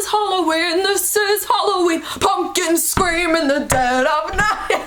is Halloween, this is Halloween. Pumpkins scream in the dead of night.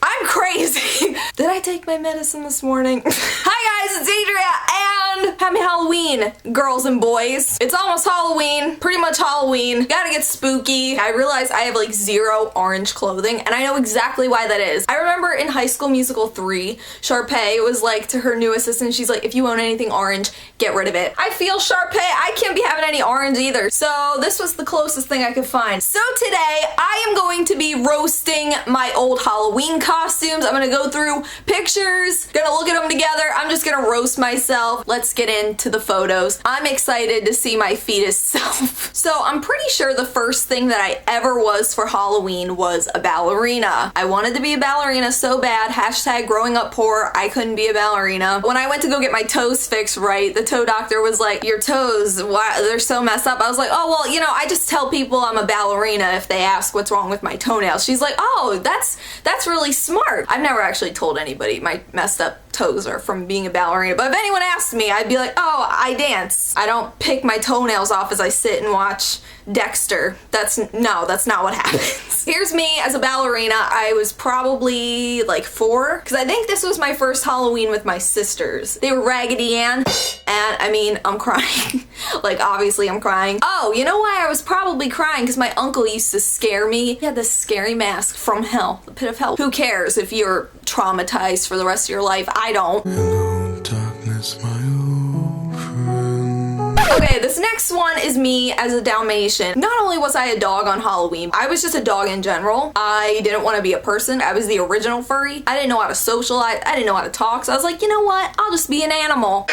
I'm crazy. Did I take my medicine this morning? Hi guys, it's Adria and happy Halloween, girls and boys. It's almost Halloween, pretty much Halloween. Gotta get spooky. I realize I have like zero orange clothing and I know exactly why that is. I remember in High School Musical 3, Sharpay was like to her new assistant, she's like, if you own anything orange, get rid of it. I feel Sharpay, I can't be having any orange either. So this was the closest thing I could find. So today I am going to be roasting my old Halloween costumes. I'm gonna go through pictures, gonna look at them together. I'm just gonna roast myself. Let's get into the photos. I'm excited to see my fetus self. So I'm pretty sure the first thing that I ever was for Halloween was a ballerina. I wanted to be a ballerina so bad. Hashtag growing up poor, I couldn't be a ballerina. When I went to go get my toes fixed, right, the toe doctor was like, your toes, why, they're so messed up. I was like, oh, well, you know, I just tell people I'm a ballerina if they ask what's wrong with my toenails. She's like, oh, that's really smart. I've never actually told anybody my messed up toes are from being a ballerina, but if anyone asked me, I'd be like, oh, I dance. I don't pick my toenails off as I sit and watch Dexter. That's not what happens. Here's me as a ballerina. I was probably like 4, because I think this was my first Halloween with my sisters. They were Raggedy Ann, and I mean, I'm crying. Like, obviously I'm crying. Oh, you know why I was probably crying? Because my uncle used to scare me. He had this scary mask from hell, the pit of hell. Who cares if you're traumatized for the rest of your life? I don't. Hello, darkness, my old friend. Okay, this next one is me as a Dalmatian. Not only was I a dog on Halloween, I was just a dog in general. I didn't want to be a person. I was the original furry. I didn't know how to socialize. I didn't know how to talk. So I was like, you know what? I'll just be an animal.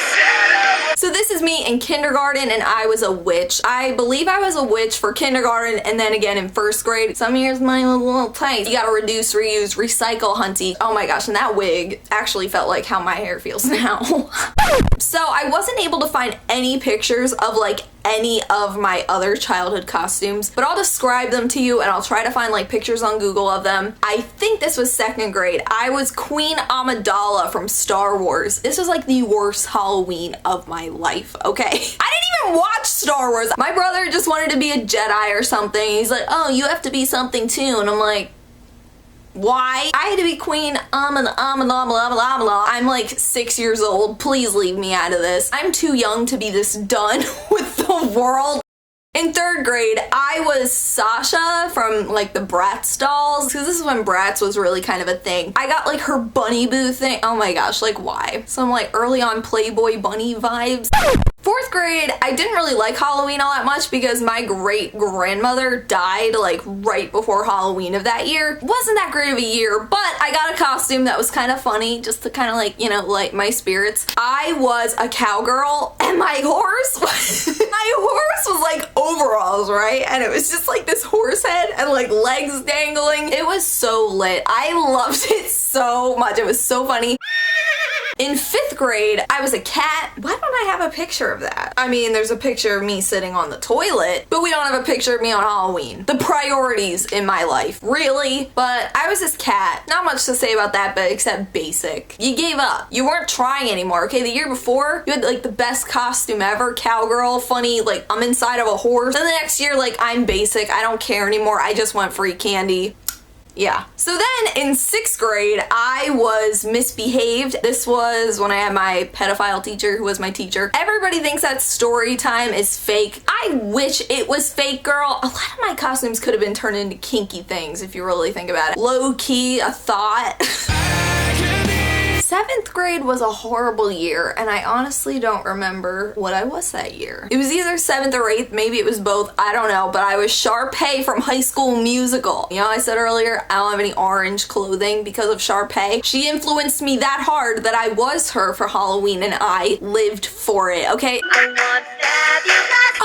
So this is me in kindergarten and I was a witch. I believe I was a witch for kindergarten and then again in 1st grade. Some years mine was a little tight. You gotta reduce, reuse, recycle, hunty. Oh my gosh, and that wig actually felt like how my hair feels now. So I wasn't able to find any pictures of like any of my other childhood costumes, but I'll describe them to you and I'll try to find like pictures on Google of them. I think this was 2nd grade. I was Queen Amidala from Star Wars. This was like the worst Halloween of my life, okay? I didn't even watch Star Wars. My brother just wanted to be a Jedi or something. He's like, oh, you have to be something too. And I'm like, why? I had to be Queen Amidala. I'm like 6 years old. Please leave me out of this. I'm too young to be this done with the world. In 3rd grade, I was Sasha from like the Bratz dolls, because this is when Bratz was really kind of a thing. I got like her bunny boo thing. Oh my gosh, like why? Some like early on Playboy bunny vibes. 4th grade, I didn't really like Halloween all that much because my great-grandmother died like right before Halloween of that year. Wasn't that great of a year, but I got a costume that was kind of funny just to kind of like, you know, light my spirits. I was a cowgirl and my horse was like overalls, right? And it was just like this horse head and like legs dangling. It was so lit. I loved it so much. It was so funny. In 5th grade, I was a cat. Why don't I have a picture of that? I mean, there's a picture of me sitting on the toilet, but we don't have a picture of me on Halloween. The priorities in my life, really? But I was this cat. Not much to say about that, but except basic. You gave up. You weren't trying anymore, okay? The year before, you had like the best costume ever, cowgirl, funny, like I'm inside of a horse. Then the next year, like I'm basic. I don't care anymore. I just want free candy. Yeah. So then in 6th grade, I was misbehaved. This was when I had my pedophile teacher who was my teacher. Everybody thinks that story time is fake. I wish it was fake, girl. A lot of my costumes could have been turned into kinky things if you really think about it. Low key, a thought. 7th grade was a horrible year, and I honestly don't remember what I was that year. It was either 7th or 8th, maybe it was both, I don't know, but I was Sharpay from High School Musical. You know, I said earlier, I don't have any orange clothing because of Sharpay. She influenced me that hard that I was her for Halloween, and I lived for it, okay?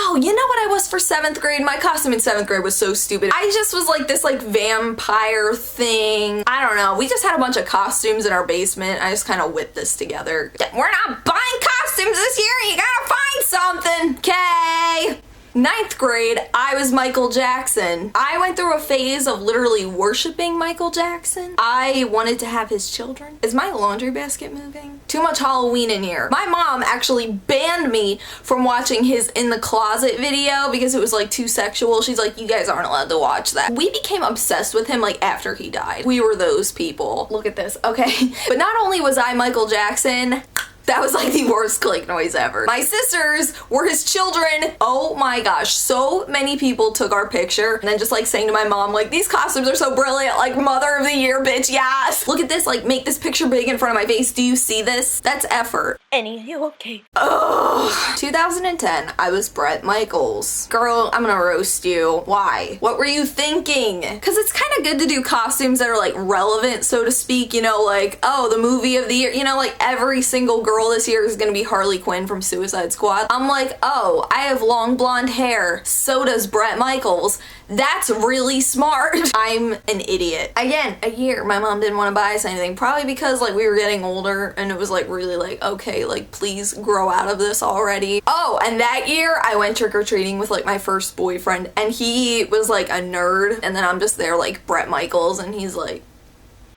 Oh, you know what I was for 7th grade? My costume in 7th grade was so stupid. I just was like this like vampire thing. I don't know. We just had a bunch of costumes in our basement. I just kind of whipped this together. We're not buying costumes this year. You gotta find something, okay? Ninth grade, I was Michael Jackson. I went through a phase of literally worshiping Michael Jackson. I wanted to have his children. Is my laundry basket moving? Too much Halloween in here. My mom actually banned me from watching his In the Closet video because it was like too sexual. She's like, you guys aren't allowed to watch that. We became obsessed with him like after he died. We were those people. Look at this, okay? But not only was I Michael Jackson, that was like the worst click noise ever. My sisters were his children. Oh my gosh, so many people took our picture and then just like saying to my mom, like, these costumes are so brilliant, like Mother of the Year, bitch, yes. Look at this, like make this picture big in front of my face. Do you see this? That's effort. Annie, you okay? Ugh. 2010, I was Bret Michaels. Girl, I'm gonna roast you. Why? What were you thinking? Because it's kind of good to do costumes that are like relevant, so to speak, you know, like, oh, the movie of the year, you know, like every single girl this year is gonna be Harley Quinn from Suicide Squad. I'm like, oh, I have long blonde hair. So does Bret Michaels. That's really smart. I'm an idiot. Again, a year, my mom didn't want to buy us anything. Probably because like we were getting older and it was like really like, okay, like please grow out of this already. Oh, and that year I went trick-or-treating with like my first boyfriend and he was like a nerd and then I'm just there like Bret Michaels and he's like,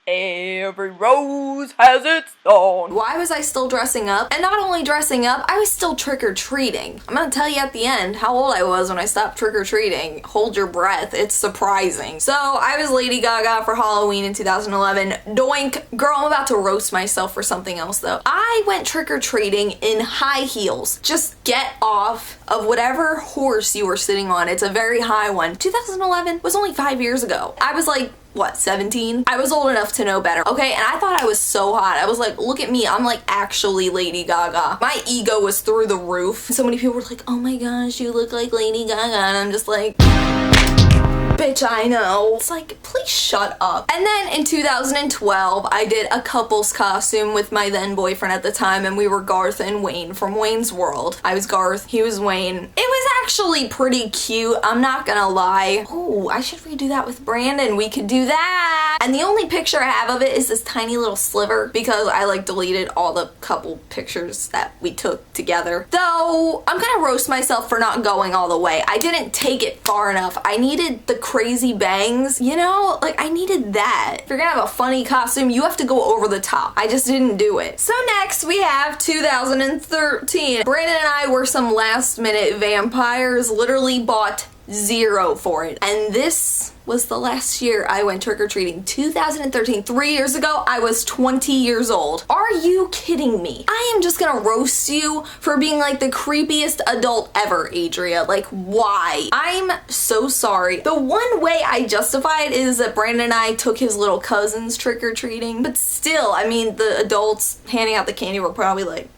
every rose has its thorn. Why was I still dressing up? And not only dressing up, I was still trick-or-treating. I'm gonna tell you at the end how old I was when I stopped trick-or-treating. Hold your breath, it's surprising. So I was Lady Gaga for Halloween in 2011. Doink. Girl, I'm about to roast myself for something else though. I went trick-or-treating in high heels. Just get off of whatever horse you were sitting on. It's a very high one. 2011 was only 5 years ago. I was like, what, 17? I was old enough to know better, okay? And I thought I was so hot. I was like, look at me, I'm like actually Lady Gaga. My ego was through the roof. So many people were like, oh my gosh, you look like Lady Gaga. And I'm just like, bitch, I know. It's like, please shut up. And then in 2012, I did a couple's costume with my then boyfriend at the time, and we were Garth and Wayne from Wayne's World. I was Garth, he was Wayne. It was actually pretty cute, I'm not gonna lie. Oh, I should redo that with Brandon. We could do that. And the only picture I have of it is this tiny little sliver because I like deleted all the couple pictures that we took together. Though, I'm gonna roast myself for not going all the way. I didn't take it far enough. I needed the crazy bangs, you know? Like, I needed that. If you're gonna have a funny costume, you have to go over the top. I just didn't do it. So next we have 2013. Brandon and I were some last minute vampires, literally bought zero for it. And this was the last year I went trick-or-treating. 2013, 3 years ago, I was 20 years old. Are you kidding me? I am just gonna roast you for being like the creepiest adult ever, Adria. Like, why? I'm so sorry. The one way I justify it is that Brandon and I took his little cousins trick-or-treating, but still, I mean, the adults handing out the candy were probably like,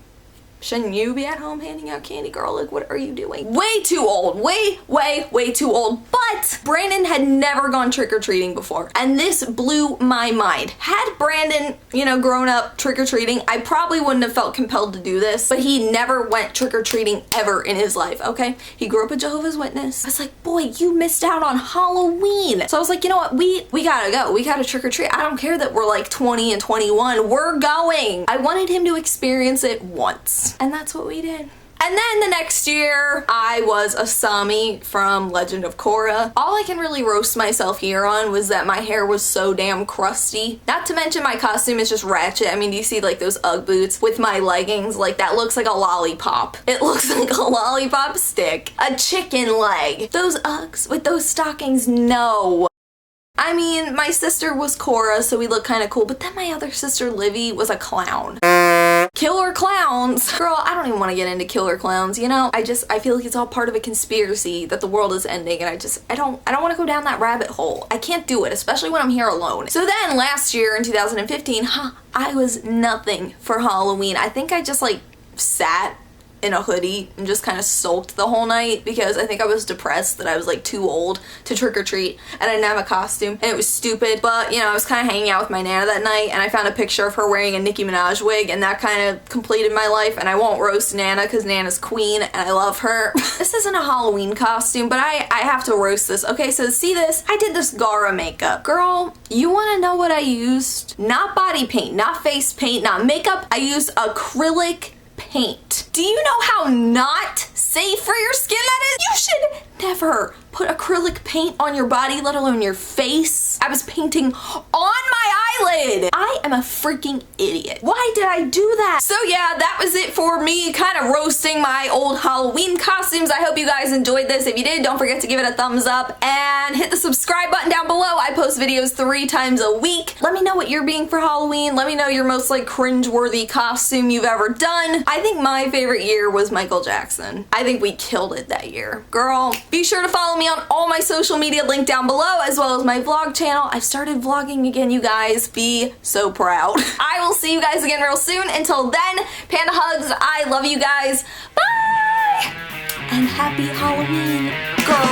shouldn't you be at home handing out candy, girl? Like, what are you doing? Way too old. Way too old. But Brandon had never gone trick-or-treating before, and this blew my mind. Had Brandon, you know, grown up trick-or-treating, I probably wouldn't have felt compelled to do this, but he never went trick-or-treating ever in his life, okay? He grew up a Jehovah's Witness. I was like, boy, you missed out on Halloween. So I was like, you know what? We gotta go. We gotta trick-or-treat. I don't care that we're like 20 and 21. We're going. I wanted him to experience it once. And that's what we did. And then the next year, I was Asami from Legend of Korra. All I can really roast myself here on was that my hair was so damn crusty. Not to mention my costume is just ratchet. I mean, do you see like those Ugg boots with my leggings? Like, that looks like a lollipop. It looks like a lollipop stick. A chicken leg. Those Uggs with those stockings, no. I mean, my sister was Korra, so we looked kind of cool, but then my other sister, Livy, was a clown. Killer clowns. Girl, I don't even want to get into killer clowns, you know? I feel like it's all part of a conspiracy that the world is ending, and I don't want to go down that rabbit hole. I can't do it, especially when I'm here alone. So then last year in 2015, I was nothing for Halloween. I think I just like sat in a hoodie and just kind of sulked the whole night because I think I was depressed that I was like too old to trick-or-treat and I didn't have a costume and it was stupid. But you know, I was kind of hanging out with my Nana that night and I found a picture of her wearing a Nicki Minaj wig and that kind of completed my life. And I won't roast Nana because Nana's queen and I love her. This isn't a Halloween costume, but I have to roast this. Okay, so see this? I did this Gara makeup. Girl, you want to know what I used? Not body paint, not face paint, not makeup. I used acrylic paint. Do you know how not safe for your skin, that is. You should never put acrylic paint on your body, let alone your face. I was painting on my eyelid. I am a freaking idiot. Why did I do that? So yeah, that was it for me kind of roasting my old Halloween costumes. I hope you guys enjoyed this. If you did, don't forget to give it a thumbs up and hit the subscribe button down below. I post videos 3 times a week. Let me know what you're being for Halloween. Let me know your most like cringe-worthy costume you've ever done. I think my favorite year was Michael Jackson. I think we killed it that year. Girl, be sure to follow me on all my social media linked down below, as well as my vlog channel. I've started vlogging again, you guys. Be so proud. I will see you guys again real soon. Until then, panda hugs. I love you guys. Bye! And happy Halloween, girl.